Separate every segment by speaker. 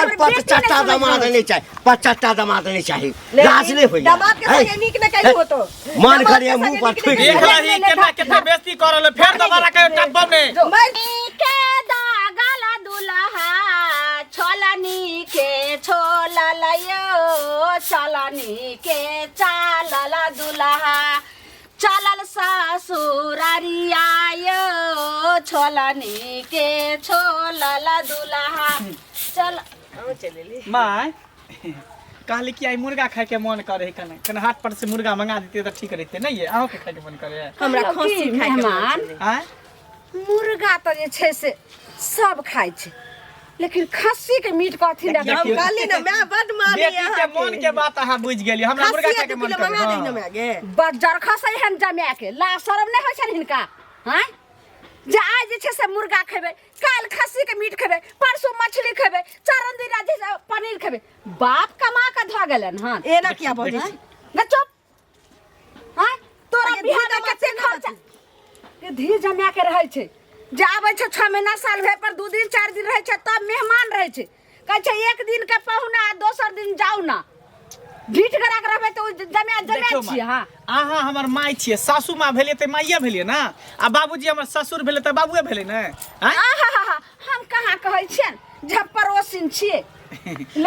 Speaker 1: हमार 50 दामाद नहीं चाहिए 50 दामाद नहीं चाहिए लाज नहीं होई
Speaker 2: दामाद के संगे नीक न कहि हो तो
Speaker 1: मन करिए मुंह पर ठोक
Speaker 3: देख रही कितना बेइज्जती करले फिर दोबारा के टब्बा में
Speaker 4: के दागला दुल्हा छोलनी के छोललयो चलनी के चालल दुल्हा चलल ससुरारियायो छोलनी के छोलल दुल्हा चल
Speaker 2: चलेली
Speaker 3: माय कहली कि आई मुर्गा खाए के मन करे है कने हाट पर से मुर्गा मंगा देते तो ठीक रहते नहीं है आओ के खाए के मन करे है
Speaker 2: हमरा खस्सी खाय के
Speaker 4: मेहमान
Speaker 3: हैं
Speaker 2: मुर्गा तो जे छै से सब खाय छै लेकिन खस्सी के मीट कथि ना हम कहली ना मैं बड मानी
Speaker 3: बेटी के मन के बात अहाँ बुझ गेली हमरा मुर्गा खाए के मन करे
Speaker 2: मंगा दे ना मैं गे
Speaker 4: बजर खसै हन जमे के ला शरम नहीं होय छन हिनका हैं जे आज जे छै से मुर्गा खेबे काल खस्सी के मीट खेबे परसों मछली खेबे चारन दिन आज पनीर खेबे बाप कमा के ध गेलन हन
Speaker 2: एना किया बोलै छी
Speaker 4: न चुप हैं तोरा बिहार में कते खर्चा के धीर जमा के रहै छै जे आबै छै 6 महीना साल भर पर 2 दिन 4 दिन रहै छै तब मेहमान रहै छै कहै छै एक दिन के पहुना दोसर दिन जाऊ ना ढीठ करा के रहबै त जमे छियै हां
Speaker 3: अहाँ हमर माय छियै सासू माँ भेलिए त माइये भेलिए ना आ बाबूजी हमर ससुर भेले त बाबूए भेले ने हैं
Speaker 4: हम कहाँ कहै छियन जब पड़ोसिन छियै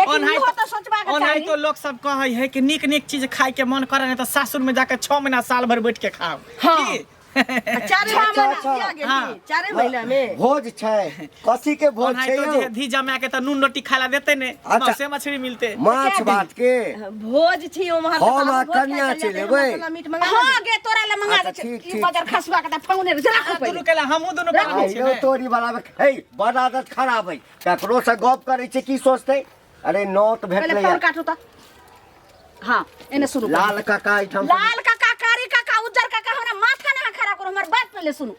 Speaker 4: लेकिन इहो त सोचबा के
Speaker 3: ओनाही
Speaker 4: चाही
Speaker 3: तो लोग सब कहै है कि नीक नीक चीज खाए के मन करे है त सासुर में जाके 6 महीना साल भर बैठ के खाओ
Speaker 4: हाँ।
Speaker 3: की?
Speaker 2: 4 महीना किया गेली 4 महीना में
Speaker 1: भोज छै कथी के भोज
Speaker 3: ओनाही
Speaker 1: छै
Speaker 3: तो
Speaker 1: यो
Speaker 3: धी जमा के त नून रोटी खाला देते ने
Speaker 1: अच्छा।
Speaker 3: मांस मछली मिलते
Speaker 1: माछ भात के
Speaker 2: भोज छी उमहर
Speaker 1: हम आ कन्या छै लेबै
Speaker 2: मीट मंगा
Speaker 4: हां गे तोरा ले मंगा
Speaker 1: अच्छा,
Speaker 4: दे
Speaker 1: ठीक,
Speaker 4: ई
Speaker 1: ठीक।
Speaker 4: बजार खसबा के त फौने जरा
Speaker 3: दुनु
Speaker 4: पहिले
Speaker 3: केला हमहु दुनु पानी छी
Speaker 1: आइयो
Speaker 3: ने
Speaker 1: तोरी वाला में हे बड़ आदत खराब है ककरो से गप करे छै की सोचते अरे नोट
Speaker 4: पहिले
Speaker 1: भेटले
Speaker 4: फोन काटू त हां एने शुरू कर।
Speaker 1: लाल काका इठम
Speaker 4: लाल काका कारी काका उज्जर काका हमरा माथा ना खड़ा करू हमर बात पहिले सुनू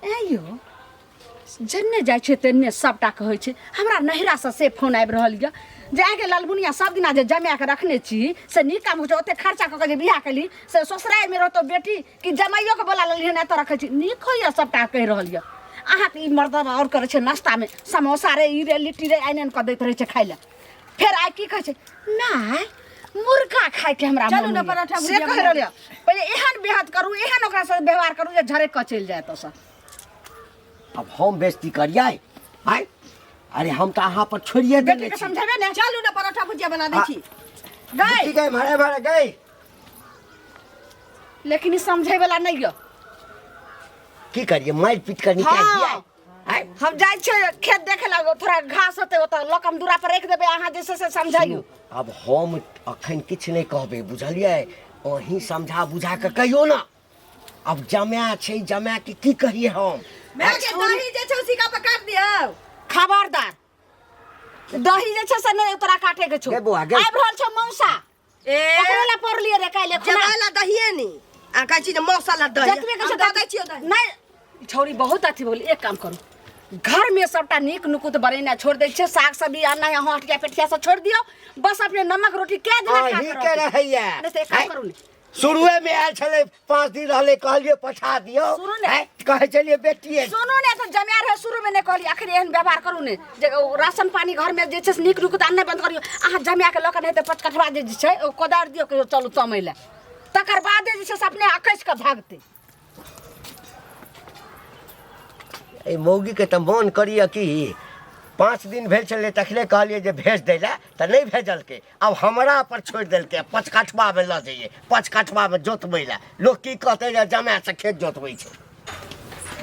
Speaker 4: ए यो जन्ने जाय छै तेन्ने सबटा कहै छै हमरा नहिरा से फोन आबि रहल य जे आगे लालबुनिया सब दिना जे जमा के रखने छी से नीक काम होय ओते खर्चा क के जे बियाह केली से ससुराल में रहतो बेटी कि जमाइयो के बोला लेली ना त रखै छी नीक होय सबटा कहि रहल य अहाँ के ई मर्दबा और करे छै नाश्ता में समोसा रे ई रे लिट्टी रे आइनन क दैत रहे छै खाइ ले फिर आइ की कहै छै नाय मुर्गा खाए के हमरा
Speaker 2: चलू
Speaker 4: मन
Speaker 2: ना
Speaker 4: होइए।
Speaker 2: पराठा
Speaker 4: से
Speaker 2: भुजिया
Speaker 4: कहि
Speaker 2: बना
Speaker 4: रहलियै पहिले एहन बेहद करू एहन ओकरा से व्यवहार करू जे झरे क चलि जाए तो
Speaker 1: अब हम बेइज्जती करियै आय अरे हम त अहाँ पर छोड़िए
Speaker 4: बेटी
Speaker 1: देले
Speaker 4: के
Speaker 1: छी
Speaker 4: समझेबे ने
Speaker 2: चलू ना पराठा भुजिया बना दै छी
Speaker 4: गई
Speaker 1: ठीक है मारे मारे गई
Speaker 4: लेकिन ई समझे वाला नहीं य
Speaker 1: की करिए मार पीट कर निकाल
Speaker 4: हाँ।
Speaker 1: दिया आय
Speaker 4: हम जाय छै खेत देखे लागो थोड़ा घास होते ओत लकम दूरा पर रख देबे अहाँ जैसे से समझाइयो
Speaker 1: अब हम अखन किछ नहीं कहबे बुझलिए अहीं समझा बुझा के कहियो ना अब जमा छै जमा के की कहिए हम
Speaker 2: मैं के दही जे छै उसी का पकाट दियौ
Speaker 4: खबरदार दही जे छै से नहीं तोरा काटे के छौ
Speaker 1: गे बौआ, गे।
Speaker 4: आबि रहल छौ मौसा
Speaker 2: ए
Speaker 4: ओकरे ला पड़लिए रे काइले खुना
Speaker 2: जमाला दहिए नी आ कहै छी जे मसाला दही
Speaker 4: जतबे के
Speaker 2: हम दऽ दै छियै दही
Speaker 4: नहीं छौरी बहुत अथी बोली एक काम करू घर में सबटा नीक नुकुत बनेना छोड़ दे छै साग सब्जी आना यहाँ हटिया पेटिया से छोड़ दियो बस अपने नमक रोटी के दिन खा
Speaker 1: अहीं
Speaker 4: के
Speaker 1: के
Speaker 4: रहो।
Speaker 1: रहैया
Speaker 4: नहीं तो एक काम करू ने
Speaker 1: शुरुए में आयल छले 5 दिन रहले कहलिए पठा दियो
Speaker 4: सुनू ने।
Speaker 1: कहे चलिए बेटिए
Speaker 4: सुनू ने तो जमा रहे शुरू में ने कहली आखिर एहन व्यवहार करू ने जे ओ राशन पानी घर में जे छै से नीक नुकुत आनने बंद करियो अहाँ जमा के लक नहीं तो पचकठवा जे छै ओ कोदार दियो के चलू तमै ले तकर बाद जे छै से अपने अकैस के भागते
Speaker 1: ए मौगी के त मन करिए कि 5 दिन भेल छले तखले कहलिए जे भेज दैला त नहीं भेजल के अब हमरा पर छोड़ देल के पचकठवा में ल जाइए पचकठवा में जोतबै ला लोग की कहते जे जमा से खेत जोतबै छै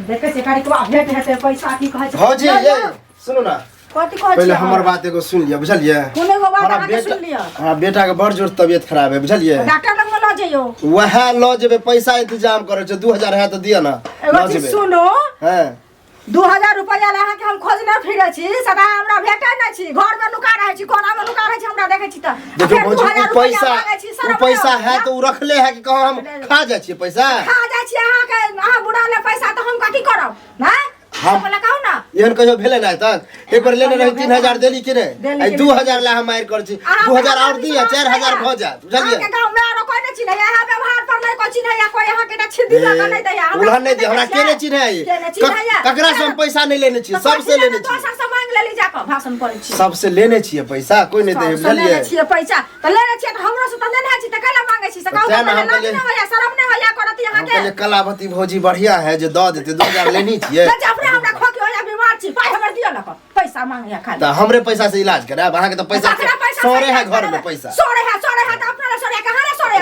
Speaker 4: देखे से कारी को भेट हेते पैसा की कहै छै
Speaker 5: भौजी ये सुनो ना
Speaker 4: कथि कहै
Speaker 5: पहले
Speaker 4: छै
Speaker 5: हमर बात एगो सुन लिया बुझलिए
Speaker 4: कोने गो बात
Speaker 5: हमारा
Speaker 4: अहाँ के
Speaker 5: बेटा
Speaker 4: सुन लियो
Speaker 5: हमारा बेटा के बड़ जोर तबियत खराब है बुझलिए
Speaker 4: डॉक्टर लग में ल जइयो
Speaker 5: वह ल जेबे पैसा इंतजाम करे छ 2000 है तो दिया ना
Speaker 4: एगो
Speaker 5: ल
Speaker 4: चीज
Speaker 5: जेबे
Speaker 4: सुनो
Speaker 5: हां
Speaker 4: 2000 रुपया लहा के हम खोजने फिरे छी सदा हमरा भेटै नै छी घर में लुका रहै छी कोना में लुका रहै छी हमरा देखे छी त
Speaker 5: देखो भौजी वो पैसा है तो उ रखले है कि कहो हम खा जाय छी पैसा
Speaker 4: खा जाय छी अहाँ के अहाँ बुढ़ा ले पैसा त हम कथि करब हैं
Speaker 5: हम-
Speaker 4: बोला कहू ना
Speaker 5: एहन कहियो भेले ना तक एक बार लेने रही 3000 देली कि नहीं आई 2000 ला हम मार कर छी 2000 और दिया 4000 भ जा बुझलिए
Speaker 2: के गांव में आरो कोई नहीं चिन्ह यहाँ व्यवहार पर नहीं कोई चिन्ह या कोई यहाँ के ना छिदी लगा नहीं दे
Speaker 5: उल्हन नहीं दे हमरा केने चिन्ह आई ककरा से हम पैसा नहीं लेने छी सबसे लेने छी
Speaker 2: दोसर से मांग लेली जाके भाषण करै छी
Speaker 5: सबसे लेने छी पैसा कोई नहीं दे बुझलिए
Speaker 2: लेने छी पैसा त लेने छी त हमरा से त लेने छी त कैला मांगे छी से गांव में लाज नहीं होया शर्म नहीं होया करत यहाँ के
Speaker 5: पहले कलावती भौजी बढ़िया है जो दे देते 2000 लेनी छिए
Speaker 2: त अपने हमरा खोके होया बीमार छी पाई हमर दियो न पैसा मांगे खाली
Speaker 5: त हमरे पैसा से इलाज कराब अहाँ के तो पैसा सोरे है घर में पैसा
Speaker 2: सोरे है त अपना सोरे कहां रे सोरे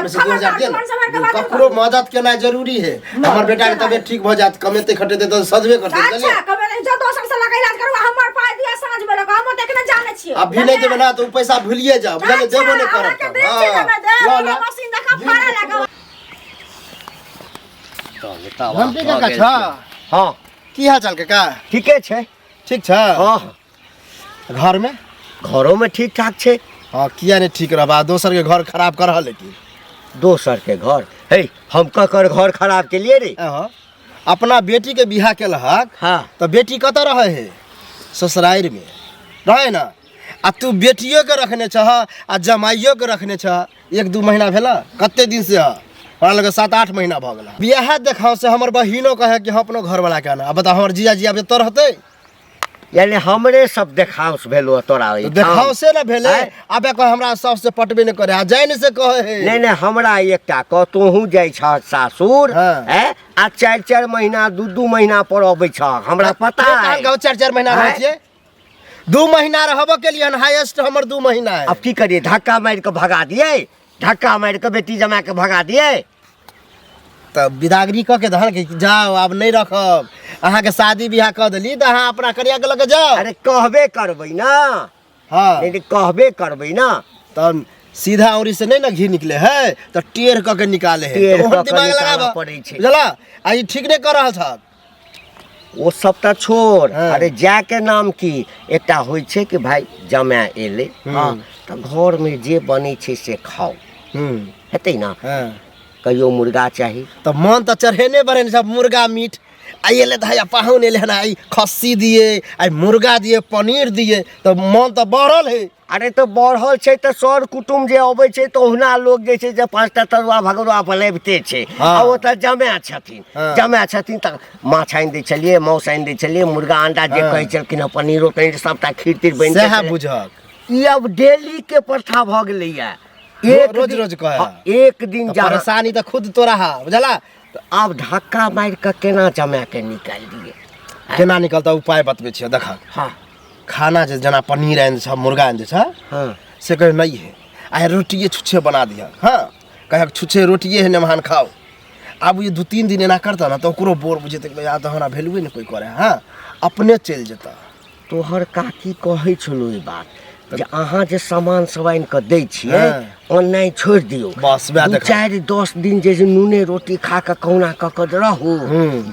Speaker 5: ककरो मदद केना जरूरी है हमर बेटा के तबियत ठीक भ जात कमेते खटेते तो सजबे करते चलिए
Speaker 2: अच्छा कमे जो दोसर से लगा इलाज करवा हमर पाई दिया साँझ में लगा हम देखने जाने छी
Speaker 5: अब भी नहीं देबे ना तो पैसा भूलिए जाओ बुझले देबो नहीं करब हां लो
Speaker 2: मशीन देखा फाड़ा लगा
Speaker 5: हम के का छ
Speaker 1: हां
Speaker 5: की हाल चाल का
Speaker 1: ठीके छै
Speaker 5: ठीक छ
Speaker 1: हां
Speaker 5: घर में
Speaker 1: घरों में ठीक ठाक छै
Speaker 5: हां किया नहीं ठीक रहबा दोसर के घर खराब कर रहल की
Speaker 1: दोसर के घर हे हम ककर घर खराब के लिए रे
Speaker 5: अपना बेटी के बियाह के लहक
Speaker 1: हाँ
Speaker 5: तो बेटी कत रहे है ससुराल में रहे ना आ तू बेटियों के रखने छह आ जमाइयों के रखने छह 1-2 महीना भेला कते दिन से हमरा लगे 7-8 महीना भ गेला बियाह देखाव से हमर बहिनो कहे कि हम अपनो घर वाला के ना अब बता हमर जीजा जी अब तो रहते
Speaker 1: यानी हमरे सब देखावस भेलो तोरा
Speaker 5: तो देखाव से ना भेले अब कह हमरा सबसे पटबे न करे आ जाइन से कहे है
Speaker 1: नहीं नहीं हमरा एकटा क तोहू जाय छ सासुर हैं आ 4-4 महीना 2-2 महीना पर अबै छ हमरा पता है
Speaker 5: 4-4 महीना रह छिए 2 महीना रहबो के लिए हाईएस्ट हमर 2 महीना है
Speaker 1: अब की करिए धक्का मार के भगा दिए धक्का मार के बेटी जमा के भगा दिए
Speaker 5: तब विदागरी क के धन के जाओ अब नहीं रखब अहाँ के शादी बियाह क देली त अहाँ अपना करिया के लगे जाओ
Speaker 1: अरे कहबे करबै ना
Speaker 5: हां
Speaker 1: नहीं कहबे करबै ना
Speaker 5: तब सीधा औरी से नहीं ना घी निकले है तो टेढ़ क के निकाले है तो दिमाग लगाबो
Speaker 1: पड़ै छै
Speaker 5: बुझला आ ई ठीक नहीं कर रहल छ
Speaker 1: वो सब त छोड़ अरे जा के नाम की एकटा होय छै कि भाई जमा एले हां त घर में जे बनै छै से खाओ हेतै ना कहियो मुर्गा चाहिए
Speaker 5: तो मन तो चढ़ेने बरे सब मुर्गा मीट आइले धाया पाहुन एले ना आई खस्सी दिए आई मुर्गा दिए पनीर दिए तो मन तो बढ़ल है
Speaker 1: अरे तो बढ़ल छै त सर कुटुम जे अबै छै तो ओहना लोग जे छै जे 5टा तरुआ भगरुआ बनैबते छै आ ओ त जमा छथिन त माछ आनि दै छलिए मौस आनि दै छलिए मुर्गा अंडा जे कहै छलखिन पनीरो तनीर सबटा खीर तीर बनि जाइ
Speaker 5: सह बुझक
Speaker 1: ई अब डेली के प्रथा भ गेलै या
Speaker 5: एक रोज कहे
Speaker 1: एक दिन जा
Speaker 5: परेशानी तो खुद तोरा है बुझला
Speaker 1: तो अब धक्का मार के केना जमा के निकाल दिए
Speaker 5: केना निकलता उपाय बतबे छियै देखा
Speaker 1: हां
Speaker 5: खाना जे जना पनीर आइन छ मुर्गा आइन छ
Speaker 1: हां
Speaker 5: से कहे नहीं है आ रोटिए छुच्छे बना दिया हां कहे छुच्छे रोटिए है नमहान खाओ अब ये 2-3 दिन एना करता ना तो ओकरो बोर बुझेते कि यार तो हमरा वैल्यू नहीं कोई करे हां अपने चल जेता
Speaker 1: तोहर काकी कहै छलो ई बात जे अहाँ जे सामान सब आनि के दै छियै ऑनलाइन छोड़ दियो
Speaker 5: बस
Speaker 1: 4-10 दिन जे नूने रोटी खा के कौना क के रहू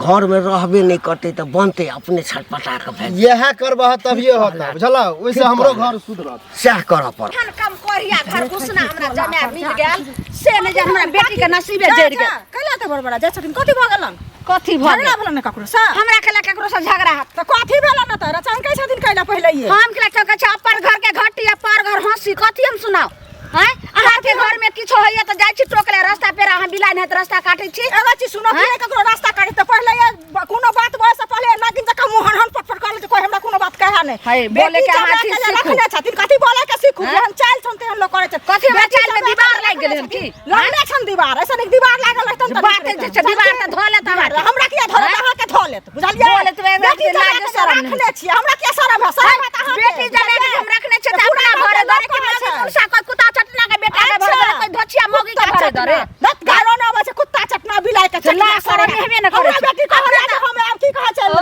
Speaker 1: घर में रहबे नहीं करते तो बनते अपने छटपटा के भेज
Speaker 5: यह करबह तभिए होता बुझला ओइसे हमरो घर सुधरत
Speaker 1: सह कर पर
Speaker 4: कम कोरिया घर घुसना हमरा जमा मिल गेल से ने जे हमरा बेटी के नसीबे जड़ गेल
Speaker 2: कैला त बड़बड़ा जा छथिन कथि भ गेलन
Speaker 4: कथि भ
Speaker 2: झगड़ा भेलन ककरो से
Speaker 4: हमरा केला केकरो से झगड़ा
Speaker 2: त कथि भेलन त रचन कै छथिन कैला पहिले ये
Speaker 4: हम केला चौका छ अपन घर के घटी पर घर हंसी कथि हम सुनाओ हैं अहाँ के घर में किछो होइए त जाय छी टोकले रास्ता पे अहाँ बिलाइन है रास्ता काटै छी
Speaker 2: एगो चीज सुनो कि ककरो रास्ता काटै त पहिले कोनो बात बस पहिले नागिन जका मुहर हन पटपट कर ले कोई हमरा कोनो बात कहा नै
Speaker 4: हाय बोले के अहाँ ठीक
Speaker 2: रखने छथिन कथि बोले के सीखू हम चाल सुनते हम लोग करे छ
Speaker 4: कथि में चाल में दीवार लाग गेल हन की
Speaker 2: लगले छन दीवार ऐसा नहीं दीवार लागल रहतन त
Speaker 4: बात जे छ दीवार त धोले त
Speaker 2: हमरा किया धोले अहाँ के धोले बुझलिए
Speaker 4: बोले त बेटी लाज शरम
Speaker 2: रखने छी हमरा किया शरम है शरम है त अहाँ
Speaker 4: बेटी जने हम रखने छ त अपना घरे दरे के कुसा कोई कुत्ता चटना के बेटा के भरे कोई धोचिया मोगी के भरे दरे
Speaker 2: दत गारो न आवे छ कुत्ता चटना बिलाई के
Speaker 4: चला शरम हेबे न करे
Speaker 2: बेटी कहले हम अब की कह चल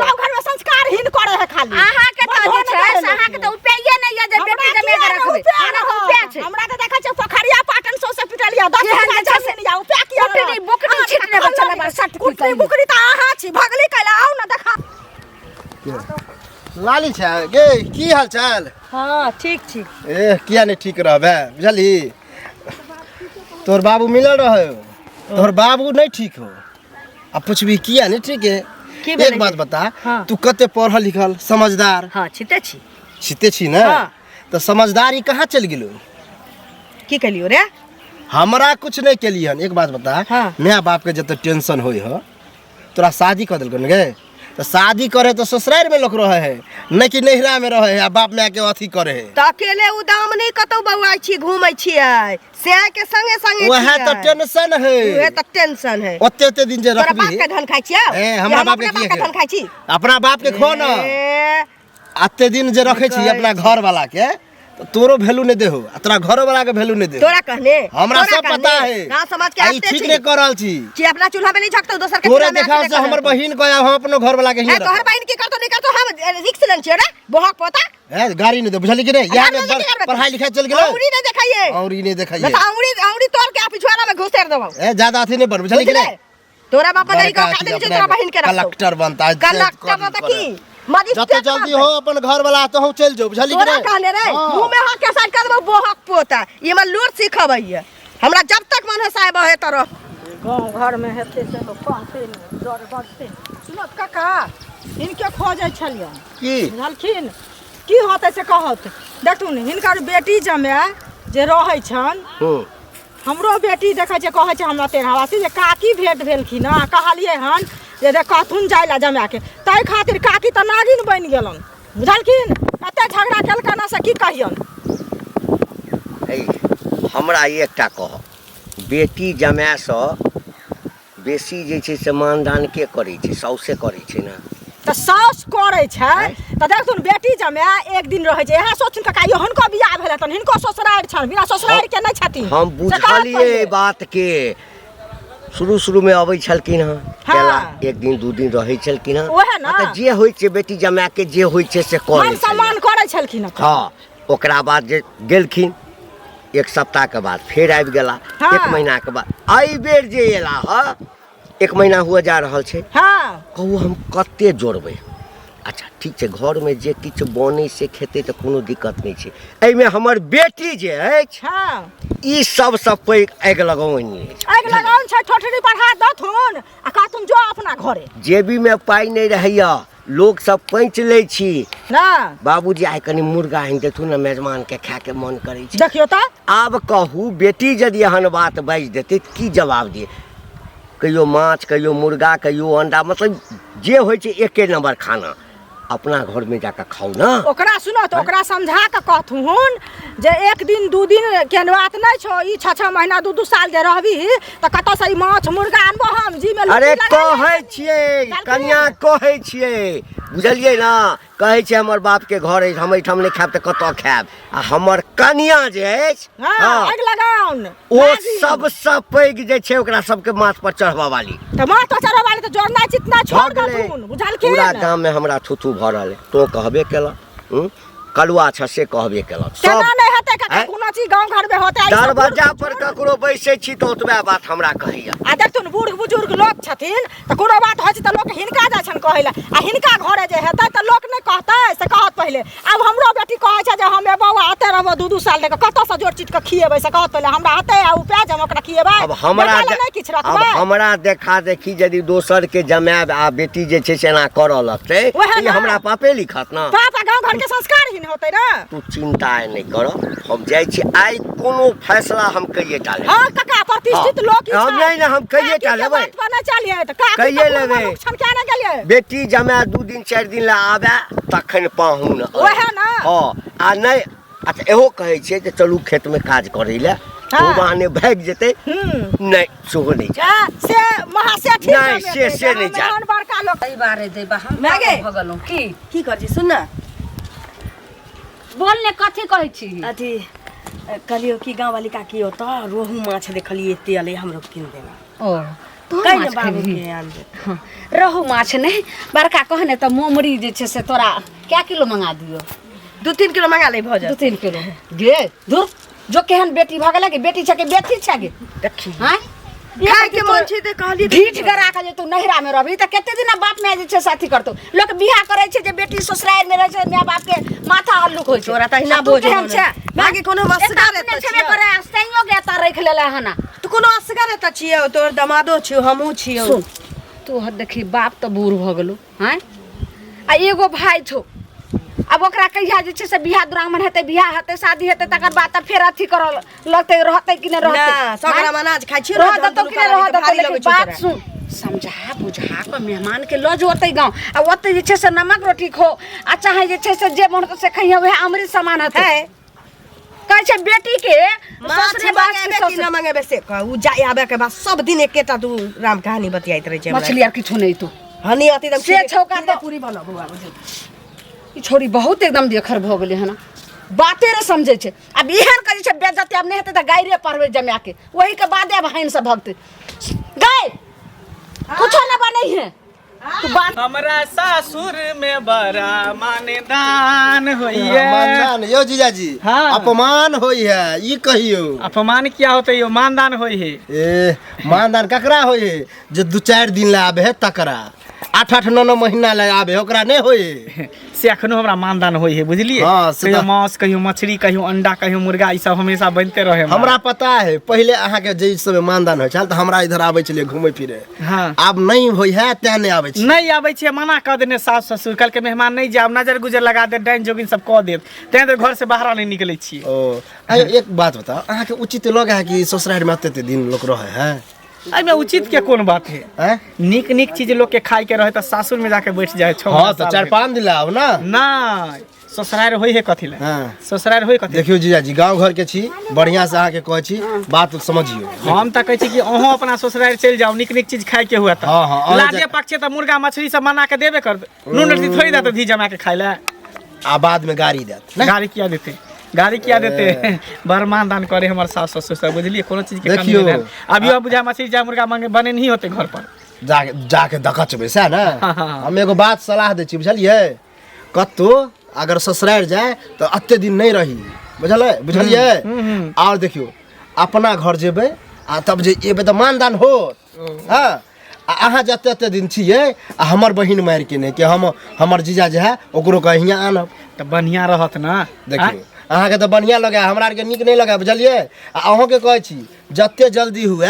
Speaker 2: गांव घर में संस्कारहीन करे है खाली
Speaker 4: अहाँ के त जे छै अहाँ के त उपाये नै ये जे बेटी जमे के रखबे अहाँ के उपाय छै
Speaker 2: हमरा त देखै छ पोखरिया पाटन सो से पिटलिया 10 जमीन या उपाय किया
Speaker 4: कुटनी बुकनी छिटने बचले बा सट
Speaker 2: कुटनी बुकनी त अहाँ छी भगली कैला आउ न देखा
Speaker 5: लाली छ गे की हाल चाल
Speaker 2: हां ठीक ठीक
Speaker 5: ए किया नहीं ठीक रहबे बुझली तोर बाबू मिलल रहे तोर बाबू नहीं ठीक हो अब पूछबी किया नहीं ठीक है एक बात बता तू कते पढ़ल लिखल समझदार
Speaker 2: हाँ छिते छी
Speaker 5: छिते छी ना तो समझदारी कहाँ चल गेलो
Speaker 2: की कलियो रे
Speaker 5: हमरा कुछ नहीं केलियन एक बात बता माँ बाप के जब टेंशन होई हो तोरा शादी कर दिलकन गे तो शादी करे तो ससुराल में लोग रहे है नहीं कि नैहरा में रहे है बाप माँ के अथी करे है
Speaker 2: तो अकेले उदाम नहीं कतौ बउआई छी घूमै छियै से के संगे संगे
Speaker 5: वह तो टेंशन है
Speaker 2: उहे तो टेंशन है
Speaker 5: ओते दिन जे
Speaker 2: तोरा बाप
Speaker 5: रखबी
Speaker 2: के धन खाइ छियै
Speaker 5: हमरा बाप के
Speaker 2: धन खाइ छी
Speaker 5: अपना बाप के खो ना अते दिन जे रखे छी अपना घर वाला के तो तोरो वैल्यू नहीं देहो तोरा घर वाला के वैल्यू नहीं दे
Speaker 2: तोरा कहने
Speaker 5: हमरा सब पता है
Speaker 2: गांव समाज के
Speaker 5: आई ठीक नहीं कर रहल छी
Speaker 2: कि अपना चूल्हा में नहीं झकतो दोसर के
Speaker 5: तोरे देखा से हमर बहिन को हम अपनो घर वाला के ही
Speaker 2: तोहर बहिन की करतो नहीं करतो हम रिक्स लेन छियै रे बोहक पोता
Speaker 5: है गाड़ी नहीं दे बुझली कि नहीं यार में पढ़ाई लिखाई चल गेलो
Speaker 2: औरी नहीं देखाइए
Speaker 5: औरी नहीं देखाइए
Speaker 2: बता औरी तोड़ के पिछवाड़ा में घुसेर देबो
Speaker 5: ए ज्यादा अथी नहीं पर बुझली कि नहीं
Speaker 2: तोरा बाप नहीं का कादे छै तोरा बहिन के रखतो
Speaker 5: कलेक्टर बनता है
Speaker 2: कलेक्टर बनता की
Speaker 5: जते जल्दी हो अपन घर वाला तो चल जाओ बुझली कि
Speaker 2: नहीं कहले रे मुंह में हाथ के साइड कर देबो बोहक पोता ये में लूट सिखबै है हमरा जब तक मन है साहब है तरह गांव घर में हेते से तो कहते नहीं डर बढ़ते सुनो काका इनके खोजै छलियन
Speaker 1: की
Speaker 2: बुझलखिन की होते से कहत देखथुन हिनकर बेटी जमे जे रहै छन हमरो बेटी देखै छै कहै छै हमरा तेरहवासी जे काकी भेट भेलखिन आ कहलिए हन जे देख कहथुन जाय ला जमे के तै खातिर काकी त नागिन बनि गेलन बुझलखिन एते झगड़ा केलकन से की कहियन
Speaker 1: हमरा एकटा कह बेटी जमाय से बेसी जे छै से मानदान के करै छै सौसे करै छै ना
Speaker 2: त सास करै छै त देखथुन बेटी जमे एक दिन रहै छै एहा सोचुन काका यो हुनको बियाह भेलै तन हिनको ससुराल छन बिना ससुराल के नै छथिन
Speaker 1: हम बुझलिए बात के शुरू में अबै छलखिन हँ केला एक दिन दू दिन रहै छलखिन हँ
Speaker 2: ओहे ना
Speaker 1: त जे होइ छै बेटी जमाय के जे होइ छै से करै
Speaker 2: मान सम्मान करै छलखिन
Speaker 1: हाँ ओकरा बाद जे गेलखिन एक सप्ताह के बाद फिर आबि गेला एक महीना के बाद आई बेर जे एला ह एक महीना हुआ जा रहल छै कहू हम कते जोड़बै अच्छा ठीक छै घर में जे किछु बनै से खेतै तऽ कोनो दिक्कत नहीं छै एहिमे हमर बेटी जे अछि ई सबसँ पैघ आगि लगाओनी अछि
Speaker 2: आगि लगाओन छै ठोठरी बढ़ा दथुन आ कहथुन जो अपना घरे
Speaker 1: जेबी में पाई नहीं रहैया लोग सब पैंच लै छी
Speaker 2: ना
Speaker 1: बाबूजी आइ कनी मुर्गा आनि देथुन ना मेजबान के खाय के मन करै छै
Speaker 2: देखियो त
Speaker 1: आब कहू बेटी यदि एहन बात बाजि देतै तऽ की जवाब दिए कहियो माछ कहियो मुर्गा कहियो अंडा मतलब जे होइ छै एके नंबर खाना अपना घर में जाकर खाओ ना
Speaker 2: ओकरा सुनो तो ओकरा समझा के कहथुन जे एक दिन दू दिन के बात नहीं छो ई 6 महीना 2 साल जे रहबी त कत से माछ मुर्गा आनबो हम जी में
Speaker 1: अरे कहै छियै कन्या कहै छियै बुझलियै ना कहै छै हमर बाप के घर अछि हम एहिठाम नहीं खायब तऽ कतऽ खायब आ हमर कन्या जे अछि
Speaker 2: आगि लगाउन
Speaker 1: ओ सबसँ पैघ जे छै ओकरा सबके माथ पर चढ़बा वाली
Speaker 2: त माथ पर चढ़बा वाली त जोड़ना चितना छोड़ दथुन बुझलखिन
Speaker 1: पूरा गांव में हमरा थुथु भऽ रहल तो कहबे केला कलुआ छ से कहबे केला
Speaker 2: सब नहीं हेतै का कोनो चीज गांव घर में होतै
Speaker 1: दरवाजा पर ककरो बैसै छी तऽ ओतबे बात हमरा कहैया
Speaker 2: आ देखथुन बूढ़ बुजुर्ग लोग छथिन त कोनो बात होइ छै त लोग हिनका जाइ छन कहै ला आ हिनका घरे जे हेतै त लोग नहीं कहतै से कहत पहिले अब हमरो बेटी कहै छै जे हम बौआ आते रहबो 2 साल तक कत से जोड़ चीज के खिएबै से कहत पहिले हमरा आते आ उपया जम ओकरा खिएबै
Speaker 1: अब हमरा देखा देखी यदि दोसर के जमाब आ बेटी जे छै से एना करऽ लगतै ई हमरा पापे लिखत ना
Speaker 2: पापा गांव घर के संस्कार ही होतै ना
Speaker 1: तू चिंता नहीं करो हम जाइ छी आइ कोनो फैसला हम कहिए टाले
Speaker 2: हां काका प्रतिष्ठित लोग
Speaker 1: हम नहीं ना हम कहिए टाले भाई
Speaker 2: पना चलिए त का
Speaker 1: कहिए लेबे
Speaker 2: हम क्या ना गेलिए
Speaker 1: बेटी जमा 2 दिन 4 दिन ला आबे तखन पाहुन
Speaker 2: ओहे ना
Speaker 1: हां आ नहीं अच्छा एहो कहै छै जे चलू खेत में काज करै ले तो बहाने भाग जेतै नहीं सोहो नहीं जा
Speaker 2: से महासेठ
Speaker 1: नहीं से नहीं जा
Speaker 2: हम बड़का लोग
Speaker 4: ई बारे दे बा हम
Speaker 2: मागे
Speaker 4: भगलौ की
Speaker 2: कर जी सुन ना
Speaker 4: बोल ने कथी कहै छी
Speaker 2: अथी कलियो की गांव वाली काकी हो त रोहू माछ देखलिए एते अले हमरो किन देना
Speaker 4: ओ तो
Speaker 2: कहीं बाबू के आन दे
Speaker 4: रहू माछ नहीं बड़का कहने त मोमरी जे छै से तोरा क्या किलो मंगा दियो
Speaker 2: 2-3 किलो मंगा ले भ जा
Speaker 4: 2-3 किलो गे धुर जो केहन बेटी भ गेला के बेटी छ के बेटी छ गे
Speaker 2: देखी
Speaker 4: हां
Speaker 2: खाए के मन छै त कहली
Speaker 4: ढीठ करा के जे तू नहिरा में रहबी त केते दिन बाप में जे छै साथी करतो लोग बियाह करे छै जे बेटी ससुराल में रहे छै माय बाप के माथा हल्लुक होय छै
Speaker 2: तोरा त हिना बोझ छै मागे कोनो असगार एत
Speaker 4: छबे करे आस्ताइयो के त रख लेला हना
Speaker 2: तू कोनो असगार एत छियो तोर दमादो छियो हमहू छियो
Speaker 4: सुन तो देखी बाप तो बूढ़ भ गेलो हैं आ एगो भाई छो अब ओकरा कहिया जे छै से बियाह दुरागमन हेतै बियाह हेतै शादी हेतै तकर बाद त फेर अथी करल लगतै रहतै कि नै रहतै
Speaker 2: ना सगरा में अनाज खाइ छी
Speaker 4: रह दतो कि नै रह दतो लेकिन बात सुन समझा बुझा के मेहमान के लज ओतै गांव आ ओतै जे छै से नमक रोटी खो आ चाहे जे छै से जे मन से खइया वह अमृत समान हेतै कहै छै बेटी के
Speaker 2: ससुरे मांगे कि न मांगे से उ जाय आबे के बाद सब दिन एकेटा तू राम कहानी बतियाइत रहे छै
Speaker 4: मछली आर किछो नै तो
Speaker 2: हनी अति एकदम
Speaker 4: से छौका तो
Speaker 2: पूरी बना बुआ बुझे
Speaker 4: ई छोरी बहुत एकदम देखर भ गेलै हन बाते रे समझे छै अब इहर करै छै बेइज्जती अब नै हेतै त गायरे परवे जमा के वही के बादे अब हइन से भगते गाय कुछ न बनै है तू बात
Speaker 3: हमरा सासुर में बड़ा मानदान होइए
Speaker 5: मानदान यो जीजाजी
Speaker 3: हाँ।
Speaker 5: अपमान होई है ई कहियो
Speaker 3: अपमान क्या होते यो मानदान होई है
Speaker 5: ए मानदान ककरा होई है जे 2-4 दिन ले आबे है तकरा 8-8 9-9 महीना ले आबे ओकरा नहीं होई
Speaker 3: से अखनो हमरा मानदान होई है बुझलिए
Speaker 5: हाँ, से
Speaker 3: कहियो
Speaker 5: तो-
Speaker 3: मांस कहियो मछली कहियो अंडा कहियो मुर्गा ई सब हमेशा बनते रहे
Speaker 5: हमरा पता है पहले अहाँ के जे समय मानदान होय छल त हमरा इधर आबै छलिए घुमै फिरे
Speaker 3: हाँ
Speaker 5: आब नहीं होई है ते नहीं आबै छी
Speaker 3: नहीं आबै छै मना कऽ देने सास ससुर कल के मेहमान नहीं जाब नजर गुजर लगा दे डाइन जोगिन सब कह देत तें तो घर से बाहर नहीं निकलै छी
Speaker 5: ओ आयो एक बात बताओ अहाँ के उचित लगे है कि ससुराल में अते दिन लोग रहे है
Speaker 3: एहिमे उचित के कोन बात है
Speaker 5: हैं
Speaker 3: निक निक चीज लोग के खाए के रहे त सासुर में जाके बैठ जाए छो
Speaker 5: हां तो 4-5 दिन लाओ ना
Speaker 3: नहीं ससुराल होई है कथी ले
Speaker 5: हाँ।
Speaker 3: ससुराल होई कथी
Speaker 5: देखियो जीजाजी गांव घर के छी बढ़िया से अहाँ के कहै छी बात समझियो
Speaker 3: हम त कहै छी कि अहों अपना ससुराल चल जाओ निक निक चीज खाए के हुआ त
Speaker 5: हाँ, हाँ,
Speaker 3: लाजे पक्षे त मुर्गा मछली सब मना के देबे कर नून रोटी थोड़ी देत धी जमा के खाए ले
Speaker 5: आ बाद में गाड़ी देत नहीं?
Speaker 3: गाड़ी किया देते गाड़ी किया देते बरमान दान करे हमारे सास ससुर सब बुझलिए कोनो चीज के कमी
Speaker 5: देखियो,
Speaker 3: नहीं है अभी अब बुझा मछली जा मुर्गा मांगे बने नहीं होते घर पर
Speaker 5: जाके दकचबे सै ना
Speaker 3: हाँ, हाँ।
Speaker 5: हम एगो बात सलाह दै छी बुझलिए कतो अगर ससुराल जाए तो अत्ते दिन नहीं रही बुझलिए और देखियो अपना घर जेबे आ तब जे एबे तो मानदान हो हाँ आ अहाँ जते अत्ते दिन छिए आ हमर बहिन मार के नहीं कि हम हमर जीजा जे है ओकरो के हियां आनब
Speaker 3: तो बढ़िया रहत ना
Speaker 5: देखियो अहाँ के तो बढ़िया लगे हमरा आर के निक नहीं लगे बुझलिए आ अहों के कहै छी जते जल्दी हुए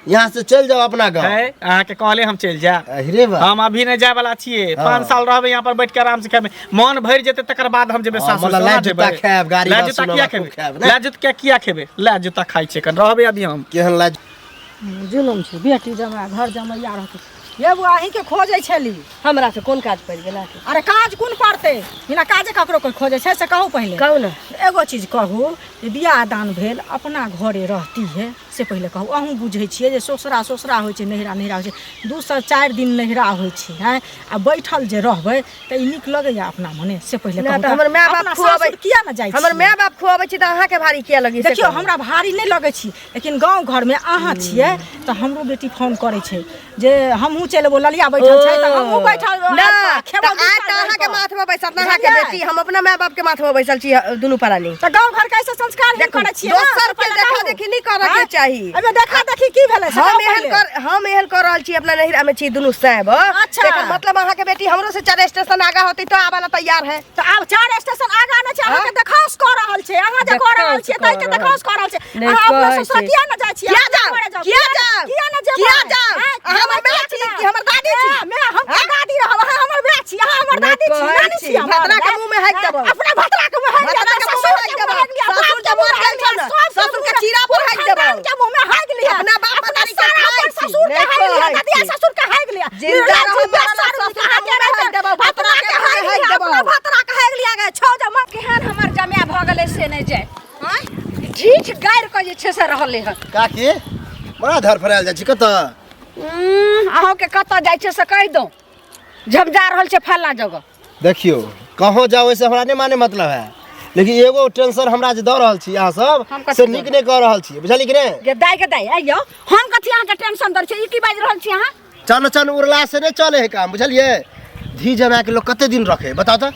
Speaker 5: यहाँ से चल जाओ अपना गाँव
Speaker 3: अहाँ के कहले हम चल जा
Speaker 5: अरे बा
Speaker 3: हम अभी नहीं जाए वाला छिए
Speaker 5: हाँ।
Speaker 3: 5 साल रहबे यहाँ पर बैठ के आराम से खाबे मन भर जेते तकर बाद हम जेबे
Speaker 5: हाँ,
Speaker 3: सासुर
Speaker 5: मतलब
Speaker 3: से,
Speaker 5: ला जूता खाएब, गाड़ी
Speaker 3: ला
Speaker 5: बस
Speaker 3: जूता
Speaker 5: सुनब,
Speaker 3: किया
Speaker 5: खूब
Speaker 3: खेबे
Speaker 5: खाएब, ने?
Speaker 3: ला जूता किया खेबे ला जूता खाइ छै कन रहबे अभी हम
Speaker 5: केहन लाज
Speaker 2: जुलुम छै बेटी जमा घर जमैया रहतै एगो अहीं के खोजै छली
Speaker 6: हमरा से कोन काज पड़ गेला
Speaker 2: अरे काज कोन पड़तै बिना काजे ककरो कोई खोजै छै से कहू पहिले
Speaker 6: कहू ने
Speaker 2: एगो चीज कहू जे बियाह दान भेल अपना घरे रहती है से पहिले कहू अहूँ बुझै छियै जे ससुरा ससुरा होइ छै नहिरा नहिरा होइ छै 2 से 4 दिन नहिरा होइ छै हैं आ बैठल जे रहबै तऽ ई नीक लगैया अपना मने से पहिले
Speaker 6: ना
Speaker 2: कहू
Speaker 6: तऽ हमर माय बाप
Speaker 2: अपना
Speaker 6: खुआबै
Speaker 2: सासुर किया न जाइ
Speaker 6: हमर
Speaker 2: छियै?
Speaker 6: माय बाप खुआबै छी तऽ अहाँके भारी किया लगी से
Speaker 2: देखियो
Speaker 6: कहू।
Speaker 2: हमरा भारी नहीं लगे छी लेकिन गांव घर में अहाँ छियै तो हमरो बेटी फोन करे छै जे हमहू चलबो ललिया बैठल छै त हमहू बैठल
Speaker 6: ना
Speaker 2: खेबो
Speaker 6: तऽ आइ तऽ अहाँके माथ में बैसल तऽ अहाँके
Speaker 2: बुझलियै?
Speaker 6: बेटी हम अपना माय बाप के माथ में बैसल छी दुनू प्राणी
Speaker 2: त गांव घर कैसे संस्कार नहीं करे छियै ना?
Speaker 6: दोसर के
Speaker 2: पहिले
Speaker 6: देखा
Speaker 2: कहू।
Speaker 6: देखी नहीं करऽ के
Speaker 2: हाँ?
Speaker 6: चाही
Speaker 2: अबे देखा देखी की भेलै से कहू पहिले।
Speaker 6: हम एहन कर रहल छी अपना नहिरा में छी दुनू साहब
Speaker 2: अच्छा।
Speaker 6: एकर मतलब अहाँके बेटी हमरो से 4 स्टेशन आगा होती तो आबे ला तैयार है
Speaker 2: त आब 4 स्टेशन आगा न छै अहाँ के देखास क रहल छै अहाँ जे क रहल छियै तै के देखास क रहल छै
Speaker 6: नहीं
Speaker 2: अहाँ अपना
Speaker 6: कहै
Speaker 2: ससुर
Speaker 6: छै।
Speaker 2: किया न जाइ छियै
Speaker 6: किया
Speaker 2: अहाँ
Speaker 6: जाओ?
Speaker 2: घरे जाओ।
Speaker 6: किया जाओ?
Speaker 2: किया न जेबै
Speaker 6: किया जाओ?
Speaker 2: हैं?
Speaker 6: अहाँ हमर माय छी कि हमर दादी छी?
Speaker 2: मैं हम के दादी रहब अहाँ हमर माय छी अहाँ हमर
Speaker 6: नहीं
Speaker 2: दादी छी
Speaker 6: कहै
Speaker 2: नानी
Speaker 6: छी।
Speaker 2: छी हमर।
Speaker 6: भतरा के मुँह में हाइक देबै।
Speaker 2: अपना भतरा के मुंह हाइक
Speaker 6: भतरा
Speaker 2: देबै
Speaker 6: के मुँह में हाइक देबै। ससुर के मुँह हाइक देबै। ससुर के चीरा पर हाइक देबै।
Speaker 2: के मुंह में हाइक लिया
Speaker 6: अपना बाप मतारी के
Speaker 2: सारा
Speaker 6: खाइ
Speaker 2: अपन
Speaker 6: छी।
Speaker 2: ससुर के
Speaker 6: नहीं
Speaker 2: हाइक लिया
Speaker 6: कहै
Speaker 2: ददिया
Speaker 6: छी।
Speaker 2: ससुर के हाइक लिया
Speaker 6: जिंदा
Speaker 2: निर्लज्ज
Speaker 6: रहब
Speaker 2: बेसार
Speaker 6: बड़ा ससुर के
Speaker 2: आगे
Speaker 6: मुँह में हाइक देबै।
Speaker 2: भतरा के हाइक
Speaker 6: हाइक
Speaker 2: लिया
Speaker 6: देबै।
Speaker 2: अपना भतरा के हाइक लिया गए छौ जमा
Speaker 4: केहन हमर जमा भ गेलै से नहीं जाए हां ढीठ गाड़ के जे छै से रहले हन
Speaker 5: काकी बड़ा धर फरायल जाइ छी कत
Speaker 4: अहाँ के कतऽ जाइ छै से कहि दो जब जा रहल छै फल्ला जगह
Speaker 5: देखियो कहाँ जाओ से हमरा नहीं माने मतलब है लेकिन एगो टेंशन हमरा जे द रहल छी अहाँ सब
Speaker 4: हम कथी
Speaker 5: से
Speaker 4: दऽ
Speaker 5: निक नहीं कर रहल छी बुझलिए कि नहीं
Speaker 4: गे दाई आइयो हम कथी अहाँ के टेंशन दर छै ई की बाज रहल छी अहाँ
Speaker 5: चन चन उड़ला से नहीं चले है काम बुझलिए धी जमा के लोग कते दिन रखे बताओ तो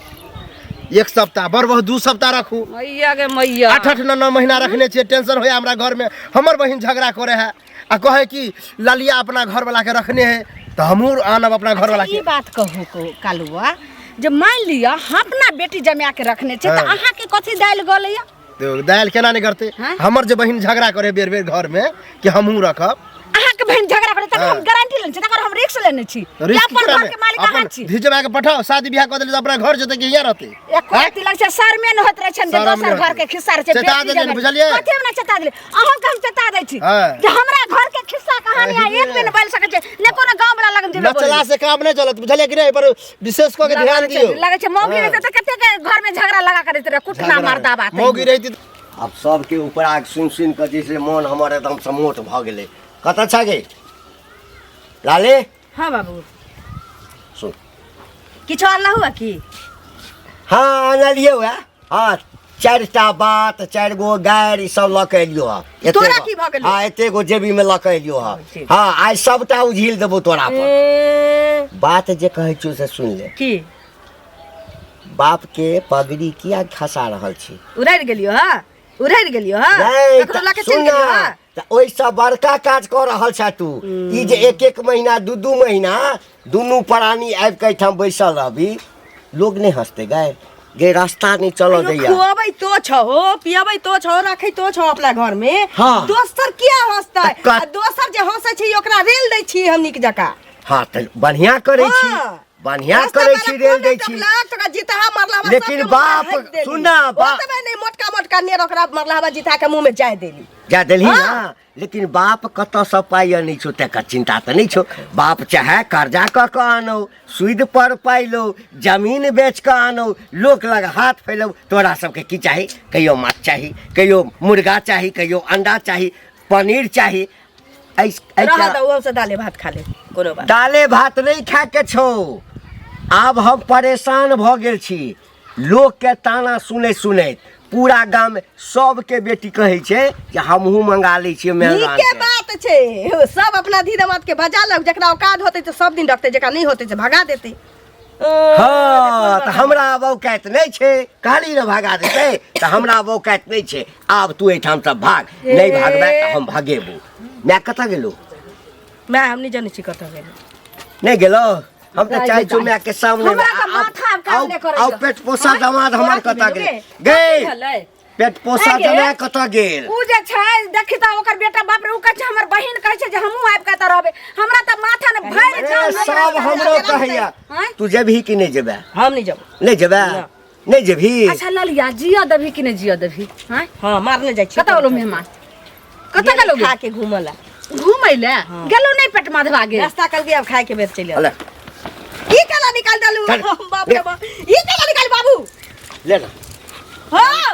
Speaker 5: 1 सप्ताह बर बहुत 2 सप्ताह रखू
Speaker 4: मैया गे मैया
Speaker 5: 8-8 9-9 महीना रखने छिए टेंशन होया हमरा घर में हमर बहिन झगड़ा करे है आ कहे कि ललिया अपना घर वाला के रखने है तो हमहू आनब अपना घर वाला
Speaker 4: ई
Speaker 5: के
Speaker 4: बात कहू को कालुआ जे मान लिया हम अपना बेटी जमा के रखने छै त
Speaker 5: हाँ।
Speaker 4: अहाँ के कथी दाइल गलैया
Speaker 5: तो दायल केना नहीं करते
Speaker 4: हाँ?
Speaker 5: हमर जे बहिन झगड़ा करे बेर बेर घर में कि हमहू रखब
Speaker 4: अहाँ के बहन झगड़ा करे त हम गारंटी लेन छी तकर हम रिस्क लेने छी
Speaker 5: रिस्क
Speaker 4: अपन घर के मालिक कहां छी
Speaker 5: धिजबा के पठाओ शादी बियाह कर देले त अपना घर जते के यहाँ रहते
Speaker 4: एक कोती लग से सर में न होत रहे छन जे दोसर घर के खिस्सा रे
Speaker 5: चेता देले बुझलिए
Speaker 4: कते में चेता देले अहाँ के हम चेता दै छी जे हमरा घर के खिस्सा कहानी एक दिन बोल सके छै ने कोनो गांव वाला लगन जेबे
Speaker 5: चला से काम नहीं चलत बुझलिए कि नहीं पर विशेष को के ध्यान दियो
Speaker 4: लगे छै मौगी रहते त कते के घर में झगड़ा लगा करत रहे कुटना मारदा बात
Speaker 5: मौगी रहती
Speaker 1: अब सबके ऊपर आग सुन के जैसे मन हमर एकदम समोट भ गेले कत छ गे लाले
Speaker 2: हाँ बाबू
Speaker 1: सुन
Speaker 2: किछो अल्लाह हुआ की
Speaker 1: हाँ आनलिए हुआ हाँ 4टा बात 4 गो गाड़ी सब लऽ के एलियो हा
Speaker 2: तोरा की भऽ गेलै?
Speaker 1: हाँ एते गो जेबी में लऽ के एलियो हा हाँ आज सबटा उझिल देबो तोरा पर बात जे कहै छियो से सुन ले
Speaker 2: की
Speaker 1: बाप के पगड़ी किया खसा रहल छी
Speaker 2: उड़ाड़ गेलियो हा उड़ाड़ गेलियो हा
Speaker 1: नहीं
Speaker 2: ककरो
Speaker 1: त-
Speaker 2: लाके चल
Speaker 1: सुन
Speaker 2: गेलियो
Speaker 1: ना,
Speaker 2: हा
Speaker 1: त ओइसँ बड़का काज कऽ रहल छ तू ई जे 1 महीना 2 महीना दुनू प्राणी आबि के एहिठाम बैसल रहबी लोग नहीं हंसते गे रास्ता नहीं चलो दैया
Speaker 6: खुआबै तो छो पियाबै तो छो रखै तो छो अपना घर में
Speaker 1: हाँ।
Speaker 6: दोसर किया हंसतै
Speaker 1: त का-
Speaker 6: आ दोसर जे हंसै छै ओकरा रेल दै छी हम नीक जकाँ
Speaker 1: हाँ तो बढ़िया करे छी
Speaker 6: हाँ।
Speaker 1: बढ़िया
Speaker 6: रास्ता
Speaker 1: करे
Speaker 6: वाला
Speaker 1: छी रेल दै
Speaker 6: फोन
Speaker 1: छी
Speaker 6: टपला, तोरा जीतहा मारला हवा
Speaker 1: लेकिन
Speaker 6: सबके
Speaker 1: बाप-
Speaker 6: मुँह में हाँकि देली।
Speaker 1: सुन ना, बाप-
Speaker 6: ओतबे नहीं मोटका नेर ओकरा मारला हवा जीता के मुंह में जाय देली
Speaker 1: जा देली
Speaker 6: हाँ।
Speaker 1: ना लेकिन बाप कत से पाई नहीं छो तक चिंता तो नहीं छो बाप चाहे कर्जा क के आनो सूद पर पाई लो जमीन बेच के आनो लोक लग हाथ फैलो तोरा सबके की चाही कहियो माछ चाही कहियो मुर्गा चाही कहियो अंडा चाही पनीर चाही
Speaker 6: रहा दो हम से दाले भात खा ले कोनो बात
Speaker 1: दाले भात नहीं खा के छो आब हम परेशान भ गेल छी लोक के ताना सुने सुनैत पूरा गांव में सबके बेटी कहै छै जे हमहू मंगा लै छियै मेहमान
Speaker 6: नीके
Speaker 1: के
Speaker 6: बात छै सब अपना धीरमत के बजा लग जकरा औकात होते तो सब दिन रखते जकरा नहीं होते से भगा देते
Speaker 1: हाँ तो हमरा अब औकात नहीं छै कहली न भगा देते तो हमरा अब औकात नहीं छै आब तू एठाम से भाग नहीं भागबे तो हम भगेबू मैं कतऽ गेलू
Speaker 6: मैं हम नहीं जाने छी कतऽ गेल
Speaker 1: नहीं गेलो हम तो चाहे छू मैं के सामने में
Speaker 4: हमरा का माथा आब काम नहीं करे
Speaker 1: आओ पेट पोसा दामाद हमर कतऽ गेल गए पेट पोसा दामाद कतऽ गेल
Speaker 4: उ जे छै देखि त ओकर बेटा बाप रे उ कहै छै हमर बहिन कहै छै जे हमहू आबि के त रहबे हमरा त माथा ने भरि
Speaker 1: अरे सब हमरो कहैया तू जेबही कि नहीं जेबे
Speaker 6: हम नहीं जाबो
Speaker 1: नहीं जेबे नहीं जेबही
Speaker 4: अच्छा ललिया जिया देबही कि नहीं जिया देबही हैं
Speaker 6: हां मारने जाय छी
Speaker 4: कतऽ गेलो मेहमान कतऽ गेलो
Speaker 6: खा के घुमला
Speaker 4: घुमै ले गेलो नहीं पेट माधवा गेल
Speaker 6: रास्ता कल के अब खाए के बेर चली
Speaker 1: अले
Speaker 6: ई कला निकाल डालू
Speaker 1: चल।
Speaker 6: बाप रे बाप ई कला निकाल बाबू
Speaker 1: ले ना
Speaker 6: हां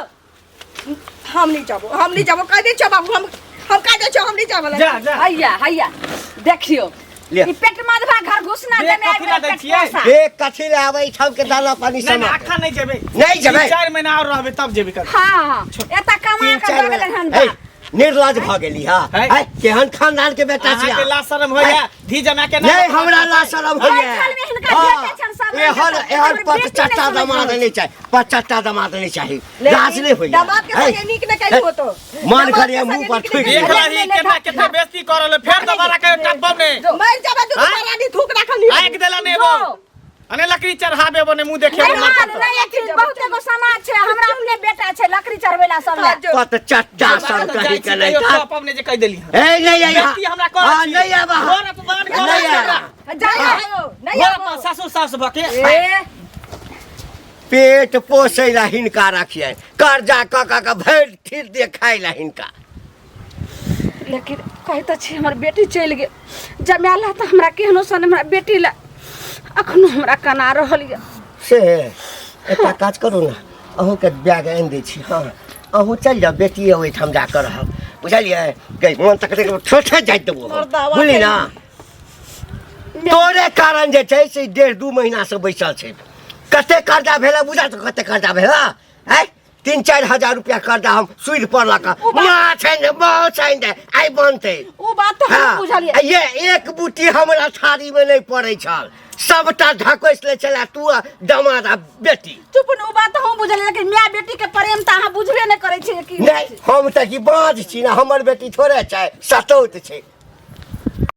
Speaker 6: हम नहीं जाबो कह दे छो बाबू हम कह दे छो हम नहीं जाबो
Speaker 3: जा जा
Speaker 4: हैया देखियो
Speaker 1: ले।
Speaker 4: ई पेट माधवा घर घुसना
Speaker 3: देख
Speaker 4: देने
Speaker 3: कथी ला दै
Speaker 4: आबि
Speaker 3: छियै?
Speaker 4: पेट
Speaker 1: एक कथी ले आबै छम के दाना पानी
Speaker 3: नहीं
Speaker 1: समा
Speaker 3: आखा नहीं जेबे
Speaker 1: नहीं जेबै।
Speaker 3: 4 महीना और रहबे तब जेबे कर
Speaker 4: हाँ एता कमा के दऽ गेलै हन बा।
Speaker 1: निर्लज भ गेली हा
Speaker 3: है।
Speaker 1: है केहन खानदान के बेटा
Speaker 3: अहाँ
Speaker 1: छिया
Speaker 3: के ला शरम होइया धी जमा के
Speaker 1: नहीं हमरा ला शरम होइए
Speaker 4: घर में हिनका बेटे छन सब
Speaker 1: एहन एहन
Speaker 4: बेटी
Speaker 1: पच
Speaker 4: नहीं
Speaker 1: चट्टा
Speaker 4: समझ
Speaker 1: दमाद
Speaker 4: में।
Speaker 1: नहीं चाहिए 50 दमाद नहीं चाहिए लाज नहीं होइए
Speaker 6: दामाद के संगे नीक न कहि हो तो
Speaker 1: मन
Speaker 6: दामाद
Speaker 1: करिए
Speaker 6: के
Speaker 1: मुंह
Speaker 6: संगे
Speaker 1: पर
Speaker 6: नीक
Speaker 1: थूक
Speaker 6: न
Speaker 3: एक
Speaker 1: दे।
Speaker 3: लाही केतना केतना बेइज्जती करले फेर दोबारा के टप्पम ने
Speaker 6: मर जाबे तू
Speaker 3: हाँ?
Speaker 6: रानी थूक रखली
Speaker 3: आइक देला ने वो अने लकड़ी चढ़ाबे बने मुंह देखे
Speaker 4: नहीं,
Speaker 3: मत
Speaker 4: नहीं, नहीं, अथी बहुत एगो समाज छै हमरा अपने बेटा छै लकड़ी चढ़वेला सब ले
Speaker 1: पत चट्टा सब कही के नहीं था
Speaker 3: टप्पम ने जे कह देली
Speaker 1: ए नहीं आई
Speaker 3: बेटी हमरा कह
Speaker 1: हां नहीं आबा
Speaker 3: घर अपमान
Speaker 1: नहीं आबा
Speaker 6: नहीं
Speaker 3: घर सासू सास भके
Speaker 1: पेट पोसे ला हिनका रखिए कर्जा क के भैर ठीक दे खाई ला हिनका
Speaker 4: लेकिन कहि त छी हमर बेटी चलि गेल जमाला त हमरा केहनो सन हमरा बेटी ला अखनो हमरा कना रहल य
Speaker 1: से एकटा काज करू ना अहूँ के बैग आनि दै छी हाँ अहूँ चलि जाओ बेटी ओहिठाम जाकर रहब बुझलिए गई मन तक ठोठे जाइत देबो बुझली ना तोरे कारण जे छै से 1.5-2 महीना से बैसल छै कते कर्जा भेला बुझा तो कते कर्जा भेला है 3-4 हजार रुपया कर्जा हम सूद पर लका माँ छै ने बहुत छै ने आई बनते
Speaker 4: ओ बात त हम बुझलिए
Speaker 1: हाँ, ये एक बूटी हमरा थारी में नहीं पड़े छल सबटा ढकोस ले चला तू आ दामाद आ बेटी
Speaker 4: चुप न ओ बात त हम बुझलिए लेकिन माय बेटी के प्रेम त अहाँ बुझबे नहीं करै छी कि
Speaker 1: नहीं हम त की बाँझ छी ना हमर बेटी थोड़े छै सतौत छै